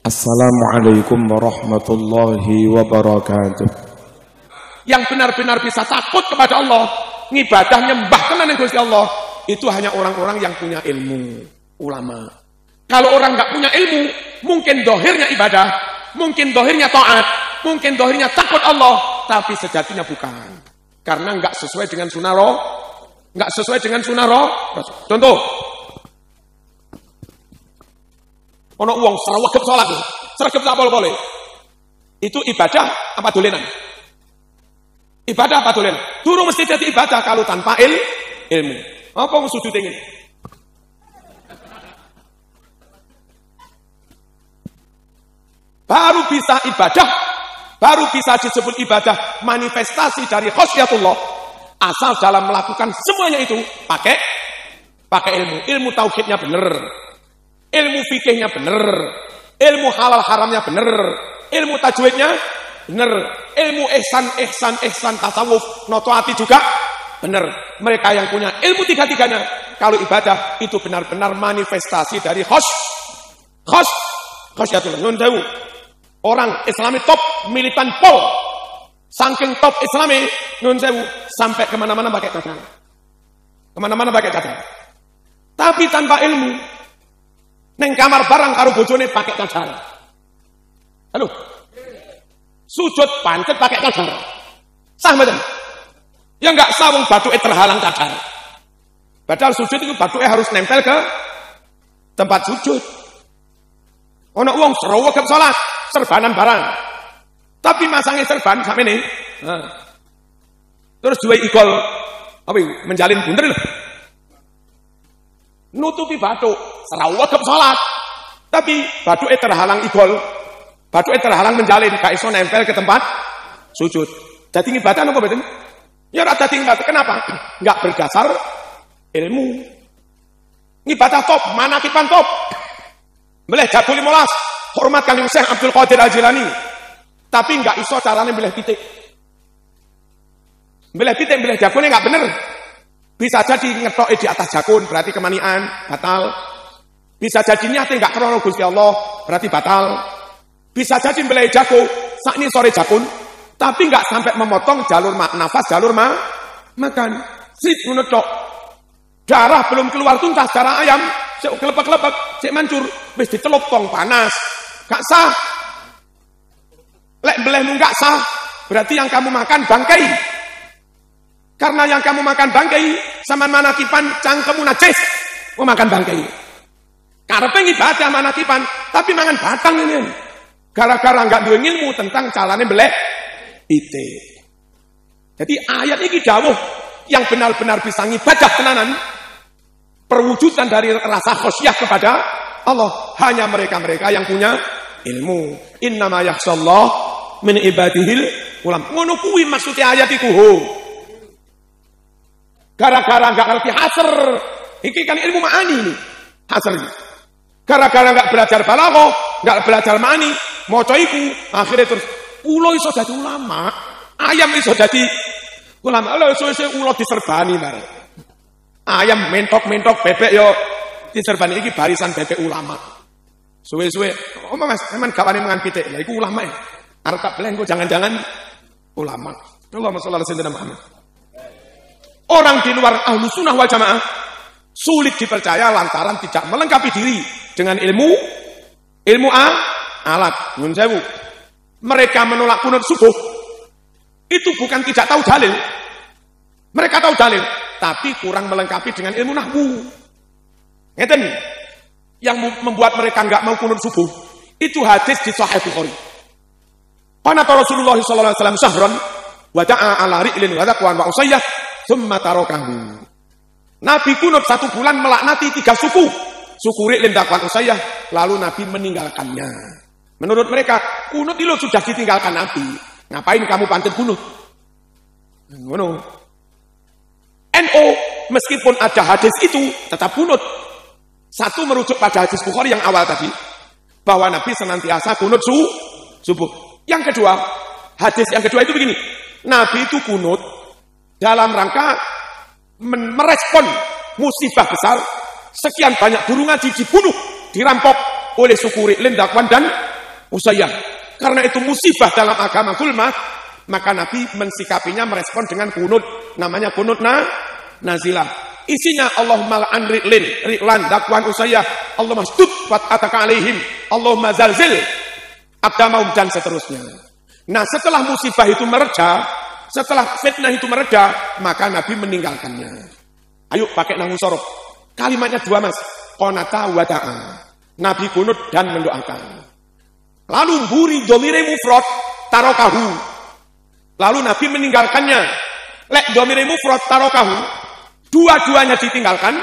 Assalamualaikum warahmatullahi wabarakatuh. Yang benar-benar bisa takut kepada Allah, ngibadah nyembah tenan ning Gusti Allah, itu hanya orang-orang yang punya ilmu, ulama. Kalau orang nggak punya ilmu, mungkin dohirnya ibadah, mungkin dohirnya taat, mungkin dohirnya takut Allah, tapi sejatinya bukan. Karena nggak sesuai dengan sunnah roh, nggak sesuai dengan sunnah roh. Contoh, ono uang sarawagep sholat, seragep tak boleh. Itu ibadah apa dolenan? Ibadah apa dolenan? Durung mesti jadi ibadah kalau tanpa ilmu. Apa yang sujud ingin? Baru bisa ibadah, baru bisa disebut ibadah, manifestasi dari khasyatullah. Asal dalam melakukan semuanya itu pakai ilmu. Ilmu tauhidnya benar, ilmu fikihnya benar, ilmu halal haramnya benar, ilmu tajwidnya benar, ilmu ihsan tasawuf notoati juga benar. Mereka yang punya ilmu tiga-tiganya, kalau ibadah itu benar-benar manifestasi dari khasyatullah. Nyun sewu, orang Islami top, militan pol, saking top Islami, nyun sewu, sampai kemana-mana pakai cadar, kemana-mana pakai cadar, tapi tanpa ilmu. Neng kamar barang karo bojone pakai cadar. Halo. Sujud pancet pakai cadar. Sah mboten? Ya enggak sah wong bathuke terhalang cadar. Padahal sujud itu bathuke harus nempel ke tempat sujud. Ono wong serawegep salat, serbanan barang. Tapi masangnya serban sakmene. Nah. Terus duwe ikol apa menjalin bunder lho. Nutupi bathuk, serawegep salat. Tapi bathuke terhalang igol, bathuke terhalang menjalin, gak iso nempel ke tempat sujud. Dadi ibadah napa mboten? Ya ora dadi ibadah. Kenapa? Enggak berdasar ilmu. Ibadah top, manakipan top. Meleh jago 15, hormat Kanjeng Syekh Abdul Qadir Al-Jilani. Tapi enggak iso carane meleh pitik. Meleh pitik, meleh jagone enggak bener. Bisa jadi ngetoke di atas jakun, berarti kemanian, batal. Bisa jadi niate enggak krono Gusti Allah, berarti batal. Bisa jadi mbeleh jago, sakni sore jakun, tapi enggak sampai memotong jalur nafas, jalur makan. Sip ngono tok. Darah belum keluar tuntas, darah ayam, sik kelepek-kelepek, sik mancur, wis dicelup tong panas. Gak sah. Lek mbelehmu enggak sah, berarti yang kamu makan bangkai. Karena yang kamu makan bangkai, sama manakipan cangkemmu najis, mau makan bangkai. Karepe ibadah manakipan, tapi mangan batang ini. Gara-gara enggak duwe ilmu tentang carane mbeleh pitik. Jadi ayat ini dawuh yang benar-benar bisa ngibadah tenanan, perwujudan dari rasa khosyah kepada Allah, hanya mereka-mereka yang punya ilmu. Innama yakhshallah min ibadihil ulama. Ngono kuwi maksudnya ayat iku. Gara-gara enggak ngerti hasr, iki kan ilmu ma'ani ini, hasr ini. Gara-gara enggak belajar balaghah, enggak belajar ma'ani, maca iku, akhirnya terus ulo iso dadi ulama, ayam iso dadi ulama. Lha suwe-suwe ulo diserbani bareng. Ayam mentok-mentok, bebek yo diserbani, iki barisan bebek ulama. Suwe-suwe, Mas, emang gawane mangan pitik. Lah iku ulama ya. Arep tak belengko jangan-jangan ulama. Allahumma shalli ala sayyidina Muhammad. Orang di luar ahlu sunnah wal jamaah sulit dipercaya lantaran tidak melengkapi diri dengan ilmu alat. Nyun sewu. Mereka menolak kunut subuh itu bukan tidak tahu dalil. Mereka tahu dalil, tapi kurang melengkapi dengan ilmu nahwu. Ngeten. Yang membuat mereka enggak mau kunut subuh itu hadis di Sahih Bukhari. Qanata Rasulullah sallallahu alaihi wasallam syahran wa da'a ala ri'lin wa taqwan wa usayyah thumma tarakahu. Nabi kunut 1 bulan melaknati 3 suku. Suku Ri'lin, Taqwan, Usayyah, lalu Nabi meninggalkannya. Menurut mereka, kunut itu sudah ditinggalkan Nabi. Ngapain kamu pantun kunut? Ngono. NO meskipun ada hadis itu tetap kunut. Satu merujuk pada hadis Bukhari yang awal tadi, bahwa Nabi senantiasa kunut subuh. Yang kedua, hadis yang kedua itu begini, Nabi itu kunut dalam rangka merespon musibah besar, sekian banyak burung ngaji dibunuh, dirampok oleh suku Ri'lin, Taqwan, dan Usayyah. Karena itu musibah dalam agama zulmah, maka Nabi mensikapinya merespon dengan kunut. Namanya kunut nazilah. Isinya Allahumma la'an ri'lan dakwan Usayyah, Allahumma stud fat'ataka alaihim, Allahumma zalzil aqdamahum, dan seterusnya. Nah, setelah musibah itu mereda, setelah fitnah itu mereda, maka Nabi meninggalkannya. Ayo pakai nahwu sorof. Kalimatnya dua, Mas. Qanata wa da'a. Nabi kunut dan mendoakan. Lalu buri domire mufrad tarokahu. Lalu Nabi meninggalkannya. Lek domire mufrad tarokahu, dua-duanya ditinggalkan,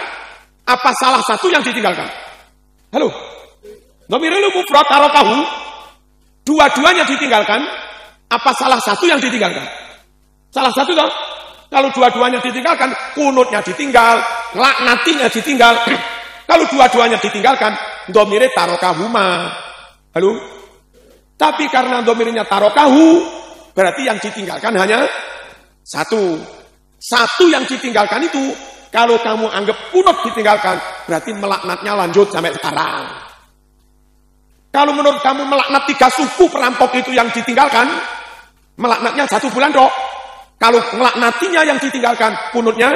apa salah satu yang ditinggalkan? Halo? Domire mufrad tarokahu, dua-duanya ditinggalkan, apa salah satu yang ditinggalkan? Salah satu toh? Kalau dua-duanya ditinggalkan, kunutnya ditinggal, laknatinya ditinggal. Kalau dua-duanya ditinggalkan, domire tarokahuma. Halo? Tapi karena domirnya tarokahu, berarti yang ditinggalkan hanya satu. Satu yang ditinggalkan itu, kalau kamu anggap kunut ditinggalkan, berarti melaknatnya lanjut sampai sekarang. Kalau menurut kamu melaknat 3 suku perampok itu yang ditinggalkan, melaknatnya 1 bulan dok. Kalau melaknatinya yang ditinggalkan, kunutnya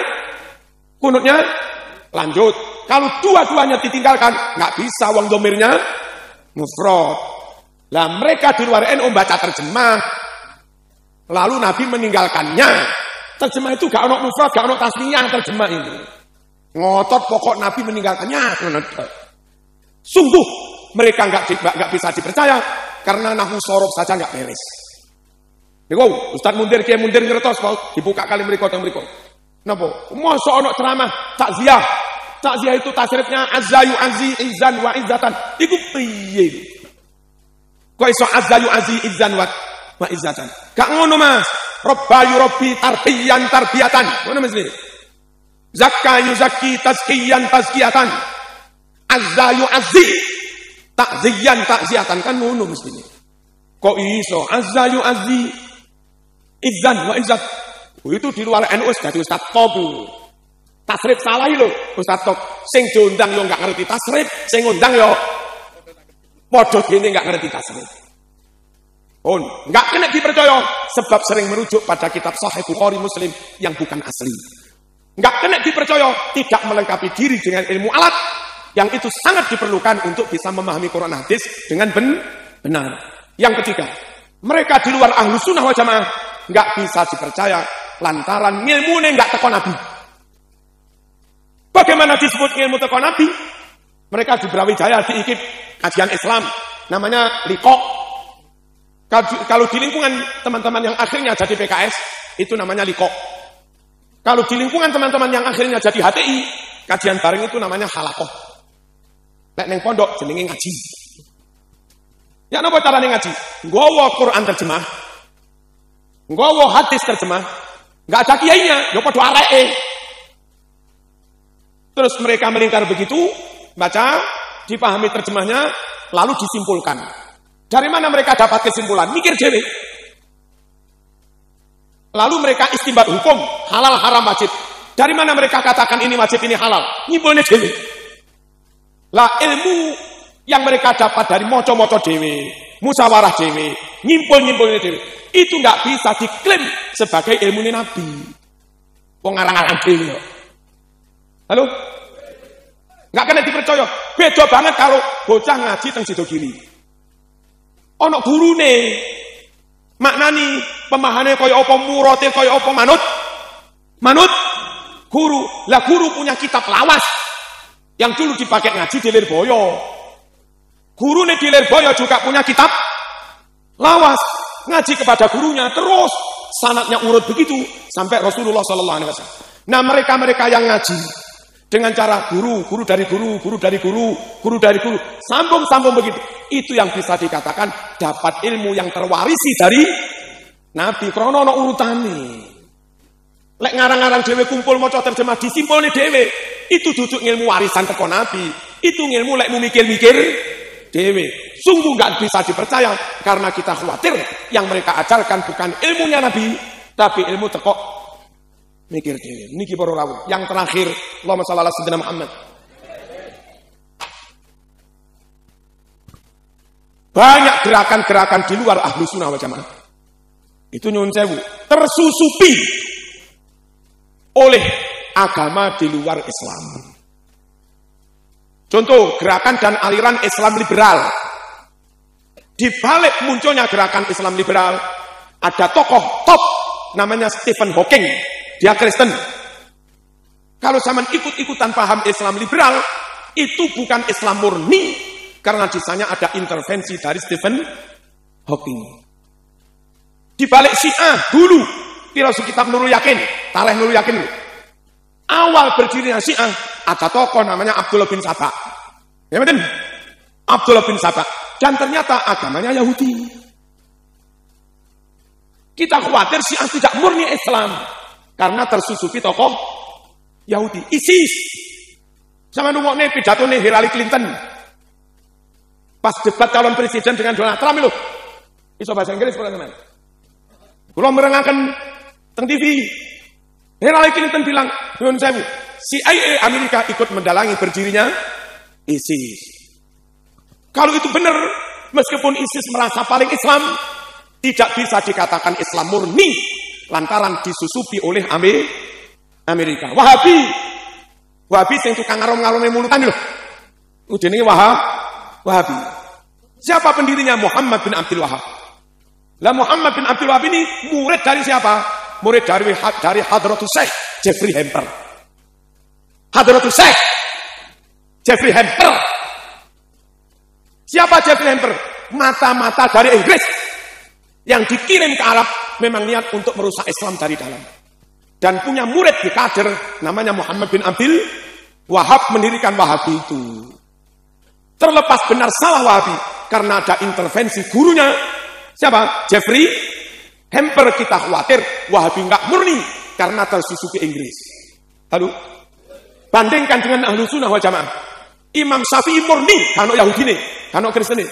lanjut. Kalau dua-duanya ditinggalkan, nggak bisa wong domirnya mufrad. Lah mereka di luar NU baca terjemah, lalu Nabi meninggalkannya. Terjemah itu gak ono mufrad, gak ono tasniyah terjemah ini. Ngotot pokok Nabi meninggalkannya. Sungguh mereka nggak bisa dipercaya karena nahwu sorof saja nggak beres. Niku Ustaz Mundir Kiai Mundir ngertos kok dibuka kali mriko teng mriko. Napa? Mosok ono ceramah takziah. Takziah itu tasrifnya azza yu'azzi izan wa izzatan. Iku piye? Kok iso azza yu'azzi izan wa izzatan? Gak ngono Mas. Rabba yurabbi tarbiyan tarbiyatan. Ngono mesti. Zakka yuzakki tazkiyan tazkiyatan. Azza yu'azzi takziyan takziyatan, kan ngono mesti. Kok iso azza yu'azzi izan wa izzat. Itu di luar NU dadi Ustaz Top. Tasrif salah lho Ustaz Top. Sing diundang yo enggak ngerti tasrif, sing ngundang yo padha dene enggak ngerti tasrif. Enggak kena dipercaya sebab sering merujuk pada kitab Sahih Bukhari Muslim yang bukan asli. Enggak kena dipercaya tidak melengkapi diri dengan ilmu alat yang itu sangat diperlukan untuk bisa memahami Quran hadis dengan benar. Yang ketiga, mereka di luar ahlu sunnah wal jamaah nggak bisa dipercaya lantaran ilmunya nggak teko Nabi. Bagaimana disebut ilmu teko Nabi? Mereka di Brawijaya diikip kajian Islam, namanya Liqo. Kalau di lingkungan teman-teman yang akhirnya jadi PKS, itu namanya Liqo. Kalau di lingkungan teman-teman yang akhirnya jadi HTI, kajian bareng itu namanya Halakoh. Nek neng pondok jenenge ngaji. Ya napa carane ngaji? Nggawa Quran terjemah. Nggawa hadis terjemah. Enggak ada kiainya, yo padha areke. Terus mereka melingkar begitu, baca, dipahami terjemahnya, lalu disimpulkan. Dari mana mereka dapat kesimpulan? Mikir dhewe. Lalu mereka istinbat hukum, halal haram wajib. Dari mana mereka katakan ini wajib, ini halal? Nyimpulnya dhewe. Lah ilmu yang mereka dapat dari moco-moco dewe, musyawarah dewe, nyimpul-nyimpulnya dewe, itu nggak bisa diklaim sebagai ilmu Nabi. Pengarang-arang dewe. Halo? Nggak kena dipercaya. Beda banget kalau bocah ngaji teng Sidogiri. Ono gurune maknani pemahane kaya apa, murate kaya apa, manut guru. Lah guru punya kitab lawas yang dulu dipakai ngaji di Lirboyo. Guru di Lirboyo juga punya kitab lawas, ngaji kepada gurunya, terus sanadnya urut begitu sampai Rasulullah SAW. Nah mereka yang ngaji dengan cara guru dari guru, guru dari guru, guru dari guru, sambung begitu, itu yang bisa dikatakan dapat ilmu yang terwarisi dari Nabi. Krono ono urutane. Lek ngarang-ngarang dhewe kumpul maca terjemah disimpulne dhewe, itu duduk ilmu warisan teko Nabi. Itu ilmu lek mikir-mikir dhewe. Sungguh enggak bisa dipercaya karena kita khawatir yang mereka ajarkan bukan ilmunya Nabi, tapi ilmu teko mikir dhewe. Niki para rawuh. Yang terakhir, Allahumma shalli ala sayyidina Muhammad. banyak gerakan-gerakan di luar Ahlus Sunnah wal Jamaah. Itu nyuwun sewu, tersusupi oleh agama di luar Islam. Contoh, gerakan dan aliran Islam liberal. Di balik munculnya gerakan Islam liberal, ada tokoh top namanya Stephen Hawking. Dia Kristen. Kalau zaman ikut-ikutan paham Islam liberal, itu bukan Islam murni, karena di sana ada intervensi dari Stephen Hawking. Di balik Syiah dulu, filosofi kitab Nurul Yakin, Tarikh Nurul Yakin. Awal berdirinya Syiah, ada tokoh namanya Abdullah bin Saba. Ya betul? Abdullah bin Saba. Dan ternyata agamanya Yahudi. Kita khawatir Syiah tidak murni Islam, karena tersusupi tokoh Yahudi. ISIS. Sama nungoknya pidato nih Hillary Clinton. Pas debat calon presiden dengan Donald Trump itu. Iso bahasa Inggris teman-teman. Kalau merengakan teng TV, Hillary Clinton bilang, "Nyuwun sewu, CIA Amerika ikut mendalangi berdirinya ISIS." Kalau itu benar, meskipun ISIS merasa paling Islam, tidak bisa dikatakan Islam murni lantaran disusupi oleh Amerika. Wahabi sing tukang ngarom-ngarome mulutan lho. Jenenge Wahabi. Siapa pendirinya? Muhammad bin Abdul Wahab. Lah Muhammad bin Abdul Wahab ini murid dari siapa? Murid dari Hadratus Syekh Jeffrey Hamper. Hadratus Syekh Jeffrey Hamper. Siapa Jeffrey Hamper? Mata-mata dari Inggris yang dikirim ke Arab, memang niat untuk merusak Islam dari dalam. Dan punya murid di kader namanya Muhammad bin Abdul Wahab mendirikan Wahabi itu. Terlepas benar salah Wahabi karena ada intervensi gurunya siapa? Jeffrey Hamper. Kita khawatir Wahabi enggak murni karena tersusupi Inggris. Lalu bandingkan dengan Ahlus Sunnah wal Jamaah. Imam Syafi'i murni kano Yahudi nih, kano Kristen nih.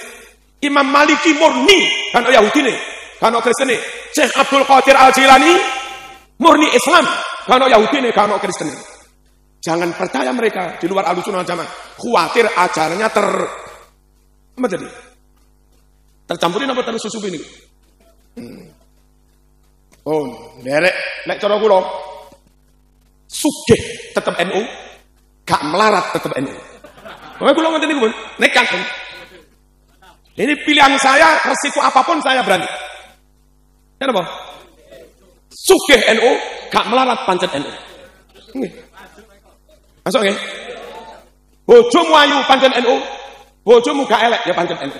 Imam Maliki murni kano Yahudi nih, kano Kristen nih. Syekh Abdul Qadir Al-Jilani murni Islam, kano Yahudi nih, kano Kristen nih. Jangan percaya mereka di luar Ahlus Sunnah wal Jamaah. Khawatir ajarannya apa tadi? Tercampurin apa tersusupi ini? Oh, nek cara kula sugih tetep NU, gak melarat tetep NU. Pokoknya kula ngoten niku, nekat. Ini pilihan saya, resiko apapun saya berani. Kenapa? Sugih NU, gak melarat pancet NU. Nggih. Masuk nggih? Bojomu ayu pancet NU, bojomu gak elek ya pancet NU.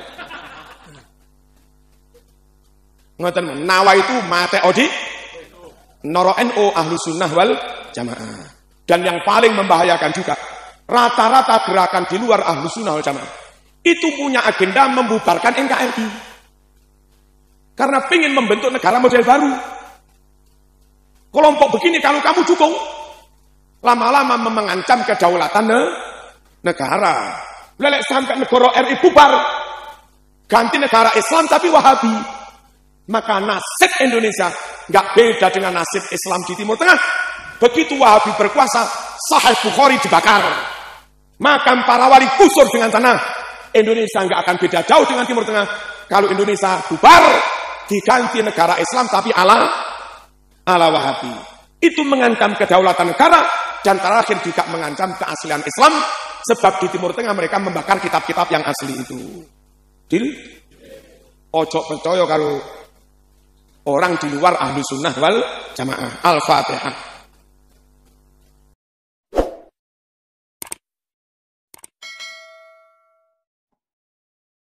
Ngoten nawa itu mate odi noro NU Ahlus Sunnah wal Jamaah. Dan yang paling membahayakan juga, rata-rata gerakan di luar Ahlus Sunnah wal Jamaah itu punya agenda membubarkan NKRI. Karena ingin membentuk negara model baru. Kelompok begini kalau kamu dukung, lama-lama mengancam kedaulatan negara. Lelek sampai negara RI bubar, ganti negara Islam tapi Wahabi. Maka nasib Indonesia nggak beda dengan nasib Islam di Timur Tengah. Begitu Wahabi berkuasa, Sahih Bukhari dibakar, makam para wali gusur dengan tanah. Indonesia nggak akan beda jauh dengan Timur Tengah. Kalau Indonesia bubar, diganti negara Islam tapi ala Wahabi. Itu mengancam kedaulatan negara dan terakhir juga mengancam keaslian Islam. Sebab di Timur Tengah mereka membakar kitab-kitab yang asli itu. Dil? Ojo percaya kalau orang di luar Ahlus Sunnah wal Jamaah. Al-Fatihah.